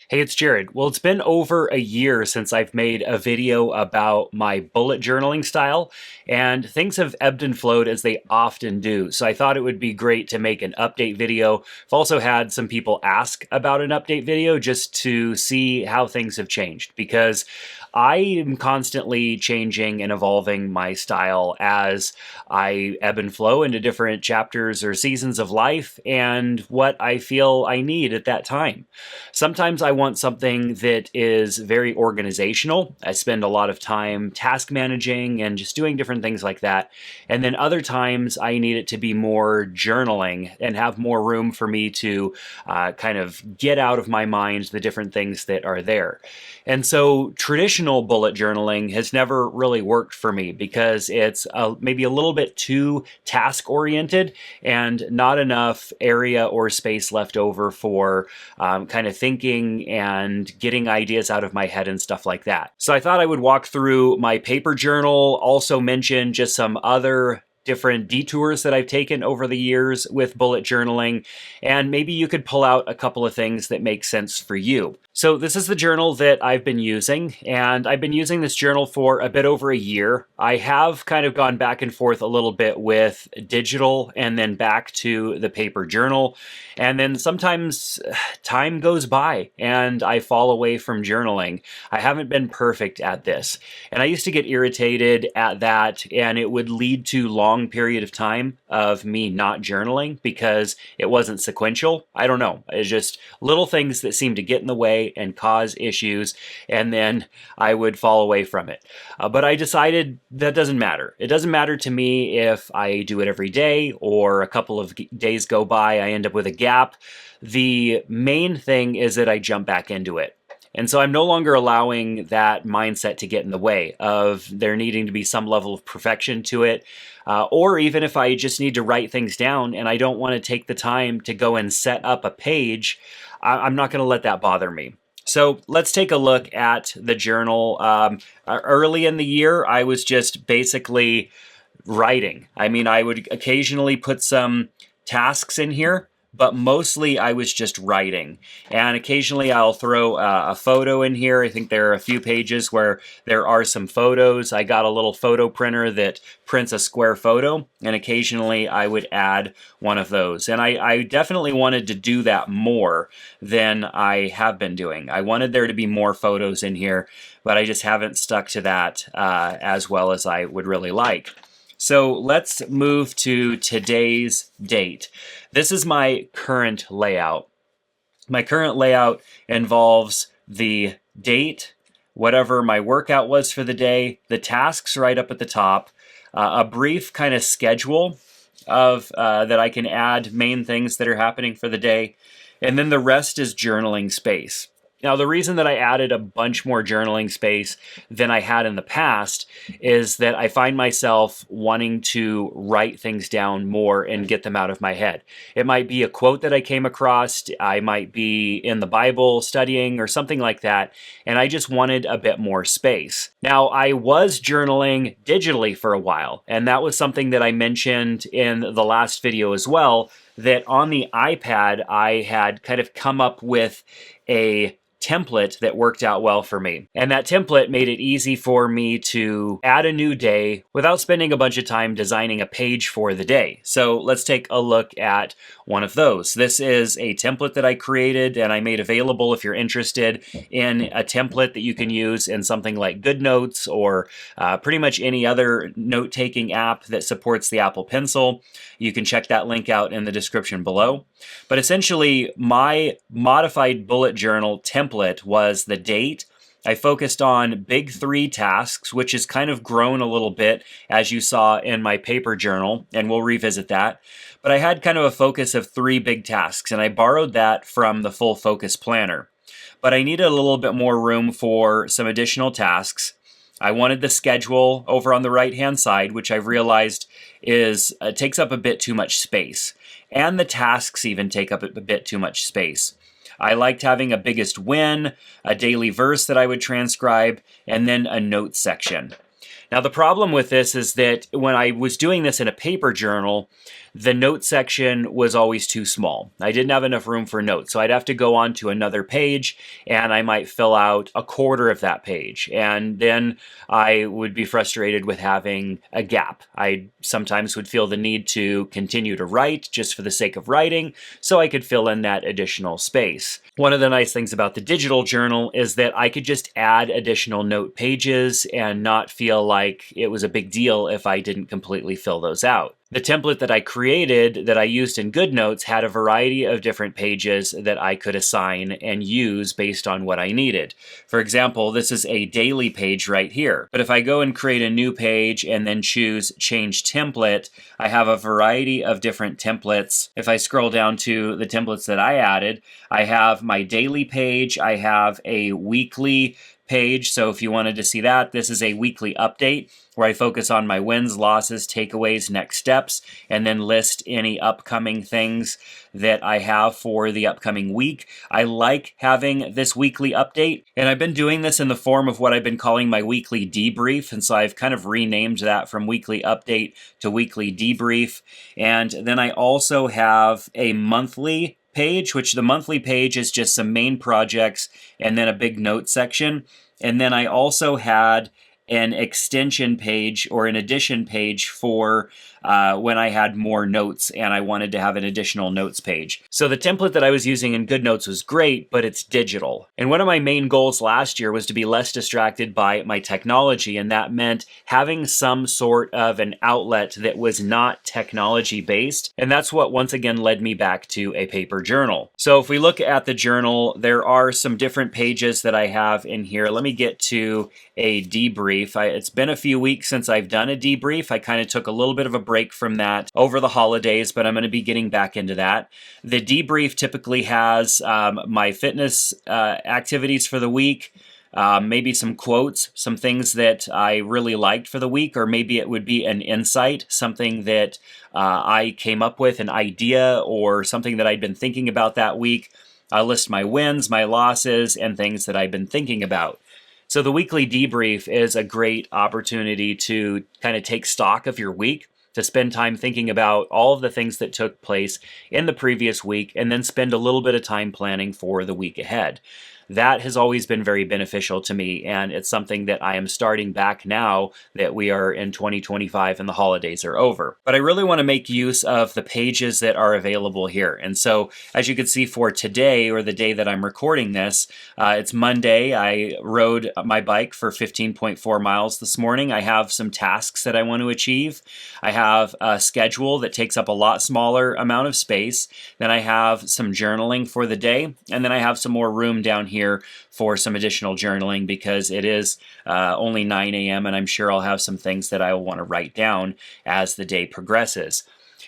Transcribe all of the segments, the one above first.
Hey, it's Jared. Well, it's been over a year since I've made a video about my bullet journaling style, and things have ebbed and flowed as they often do. So I thought it would be great to make an update video. I've also had some people ask about an update video just to see how things have changed because I am constantly changing and evolving my style as I ebb and flow into different chapters or seasons of life and what I feel I need at that time. Sometimes I want something that is very organizational. I spend a lot of time task managing and just doing different things like that. And then other times I need it to be more journaling and have more room for me to kind of get out of my mind the different things that are there. And so traditional bullet journaling has never really worked for me because it's maybe a little bit too task oriented and not enough area or space left over for kind of thinking and getting ideas out of my head and stuff like that. So I thought I would walk through my paper journal, also mention just some other different detours that I've taken over the years with bullet journaling, and maybe you could pull out a couple of things that make sense for you. So this is the journal that I've been using, and I've been using this journal for a bit over a year. I have kind of gone back and forth a little bit with digital and then back to the paper journal, and then sometimes time goes by and I fall away from journaling. I haven't been perfect at this, and I used to get irritated at that, and it would lead to long period of time of me not journaling because it wasn't sequential. I don't know. It's just little things that seem to get in the way and cause issues, and then I would fall away from it. But I decided that doesn't matter. It doesn't matter to me if I do it every day or a couple of days go by, I end up with a gap. The main thing is that I jump back into it. And so I'm no longer allowing that mindset to get in the way of there needing to be some level of perfection to it. Or even if I just need to write things down and I don't want to take the time to go and set up a page, I'm not going to let that bother me. So let's take a look at the journal. Early in the year, I was just basically writing. I mean, I would occasionally put some tasks in here, but mostly I was just writing. And occasionally I'll throw a photo in here. I think there are a few pages where there are some photos. I got a little photo printer that prints a square photo, and occasionally I would add one of those. And I definitely wanted to do that more than I have been doing. I wanted there to be more photos in here, but I just haven't stuck to that as well as I would really like. So let's move to today's date. This is my current layout. My current layout involves the date, whatever my workout was for the day, the tasks right up at the top, a brief kind of schedule of that I can add main things that are happening for the day, and then the rest is journaling space. Now, the reason that I added a bunch more journaling space than I had in the past is that I find myself wanting to write things down more and get them out of my head. It might be a quote that I came across, I might be in the Bible studying or something like that, and I just wanted a bit more space. Now, I was journaling digitally for a while, and that was something that I mentioned in the last video as well, that on the iPad, I had kind of come up with a template that worked out well for me. And that template made it easy for me to add a new day without spending a bunch of time designing a page for the day. So let's take a look at one of those. This is a template that I created and I made available if you're interested in a template that you can use in something like GoodNotes or pretty much any other note-taking app that supports the Apple Pencil. You can check that link out in the description below. But essentially, my modified bullet journal template was the date. I focused on big 3 tasks, which has kind of grown a little bit, as you saw in my paper journal, and we'll revisit that. But I had kind of a focus of 3 big tasks, and I borrowed that from the Full Focus Planner. But I needed a little bit more room for some additional tasks. I wanted the schedule over on the right-hand side, which I've realized takes up a bit too much space. And the tasks even take up a bit too much space. I liked having a biggest win, a daily verse that I would transcribe, and then a notes section. Now, the problem with this is that when I was doing this in a paper journal, the note section was always too small. I didn't have enough room for notes, so I'd have to go on to another page and I might fill out a quarter of that page. And then I would be frustrated with having a gap. I sometimes would feel the need to continue to write just for the sake of writing, so I could fill in that additional space. One of the nice things about the digital journal is that I could just add additional note pages and not feel like it was a big deal if I didn't completely fill those out. The template that I created that I used in GoodNotes had a variety of different pages that I could assign and use based on what I needed. For example, this is a daily page right here. But if I go and create a new page and then choose Change Template, I have a variety of different templates. If I scroll down to the templates that I added, I have my daily page, I have a weekly page. So if you wanted to see that, this is a weekly update where I focus on my wins, losses, takeaways, next steps, and then list any upcoming things that I have for the upcoming week. I like having this weekly update, and I've been doing this in the form of what I've been calling my weekly debrief, and so I've kind of renamed that from weekly update to weekly debrief. And then I also have a monthly page, which the monthly page is just some main projects and then a big note section. And then I also had an extension page or an addition page for when I had more notes and I wanted to have an additional notes page. So the template that I was using in GoodNotes was great, but it's digital. And one of my main goals last year was to be less distracted by my technology, and that meant having some sort of an outlet that was not technology based. And that's what once again led me back to a paper journal. So if we look at the journal, there are some different pages that I have in here. Let me get to a debrief. It's been a few weeks since I've done a debrief. I kind of took a little bit of a break from that over the holidays, but I'm going to be getting back into that. The debrief typically has my fitness activities for the week, maybe some quotes, some things that I really liked for the week, or maybe it would be an insight, something that I came up with, an idea, or something that I'd been thinking about that week. I'll list my wins, my losses, and things that I've been thinking about. So the weekly debrief is a great opportunity to kind of take stock of your week, to spend time thinking about all of the things that took place in the previous week, and then spend a little bit of time planning for the week ahead. That has always been very beneficial to me, and it's something that I am starting back now that we are in 2025 and the holidays are over. But I really want to make use of the pages that are available here. And so, as you can see for today, or the day that I'm recording this, it's Monday. I rode my bike for 15.4 miles this morning. I have some tasks that I want to achieve. I have a schedule that takes up a lot smaller amount of space. Then I have some journaling for the day, and then I have some more room down here for some additional journaling because it is only 9 a.m. and I'm sure I'll have some things that I will want to write down as the day progresses.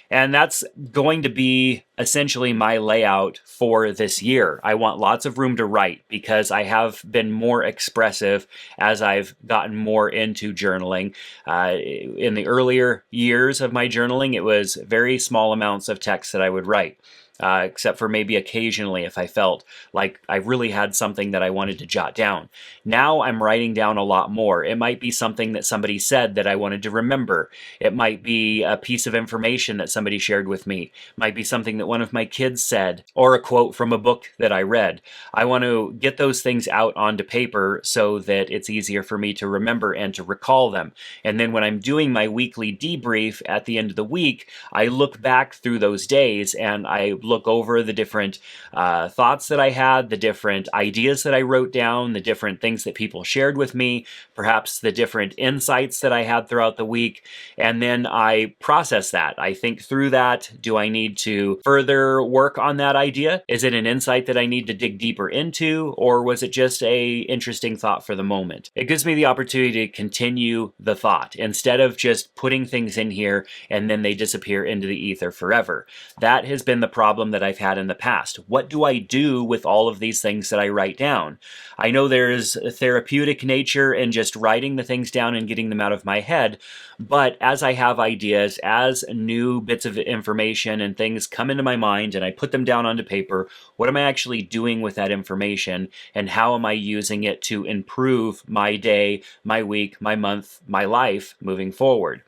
And that's going to be essentially my layout for this year. I want lots of room to write because I have been more expressive as I've gotten more into journaling. In the earlier years of my journaling, it was very small amounts of text that I would write. Except for maybe occasionally if I felt like I really had something that I wanted to jot down. Now I'm writing down a lot more. It might be something that somebody said that I wanted to remember. It might be a piece of information that somebody shared with me. It might be something that one of my kids said, or a quote from a book that I read. I want to get those things out onto paper so that it's easier for me to remember and to recall them. And then when I'm doing my weekly debrief at the end of the week, I look back through those days and I look over the different thoughts that I had, the different ideas that I wrote down, the different things that people shared with me, perhaps the different insights that I had throughout the week, and then I process that. I think through that. Do I need to further work on that idea? Is it an insight that I need to dig deeper into, or was it just a interesting thought for the moment? It gives me the opportunity to continue the thought instead of just putting things in here and then they disappear into the ether forever. That has been the problem that I've had in the past. What do I do with all of these things that I write down? I know there's a therapeutic nature in just writing the things down and getting them out of my head, but as I have ideas, as new bits of information and things come into my mind and I put them down onto paper, what am I actually doing with that information and how am I using it to improve my day, my week, my month, my life moving forward?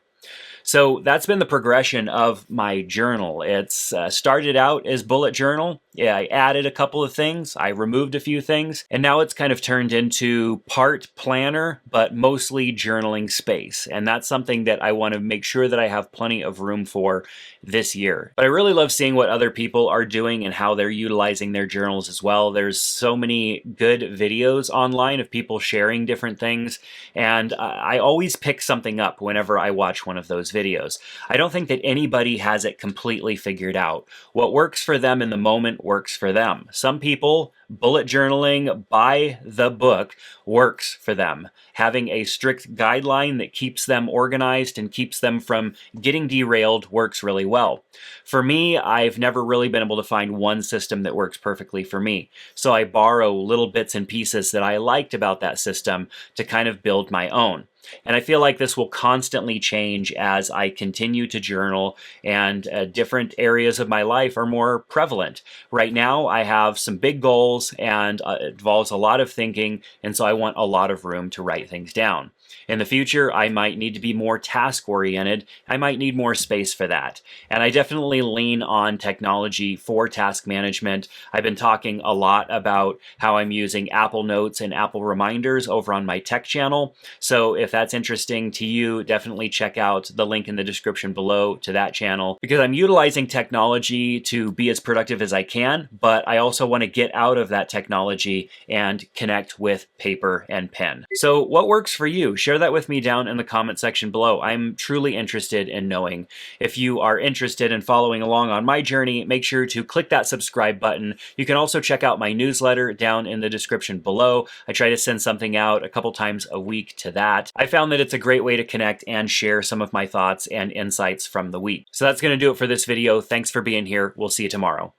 So that's been the progression of my journal. It's started out as bullet journal. Yeah, I added a couple of things, I removed a few things, and now it's kind of turned into part planner, but mostly journaling space. And that's something that I want to make sure that I have plenty of room for this year. But I really love seeing what other people are doing and how they're utilizing their journals as well. There's so many good videos online of people sharing different things, and I always pick something up whenever I watch one of those videos. I don't think that anybody has it completely figured out. What works for them in the moment works for them. Some people, bullet journaling by the book works for them. Having a strict guideline that keeps them organized and keeps them from getting derailed works really well. For me, I've never really been able to find one system that works perfectly for me. So I borrow little bits and pieces that I liked about that system to kind of build my own. And I feel like this will constantly change as I continue to journal and different areas of my life are more prevalent. Right now, I have some big goals and it involves a lot of thinking, and so I want a lot of room to write things down. In the future, I might need to be more task-oriented. I might need more space for that. And I definitely lean on technology for task management. I've been talking a lot about how I'm using Apple Notes and Apple Reminders over on my tech channel. So if that's interesting to you, definitely check out the link in the description below to that channel, because I'm utilizing technology to be as productive as I can, but I also want to get out of that technology and connect with paper and pen. So what works for you? Share that with me down in the comment section below. I'm truly interested in knowing. If you are interested in following along on my journey, make sure to click that subscribe button. You can also check out my newsletter down in the description below. I try to send something out a couple times a week to that. I found that it's a great way to connect and share some of my thoughts and insights from the week. So that's going to do it for this video. Thanks for being here. We'll see you tomorrow.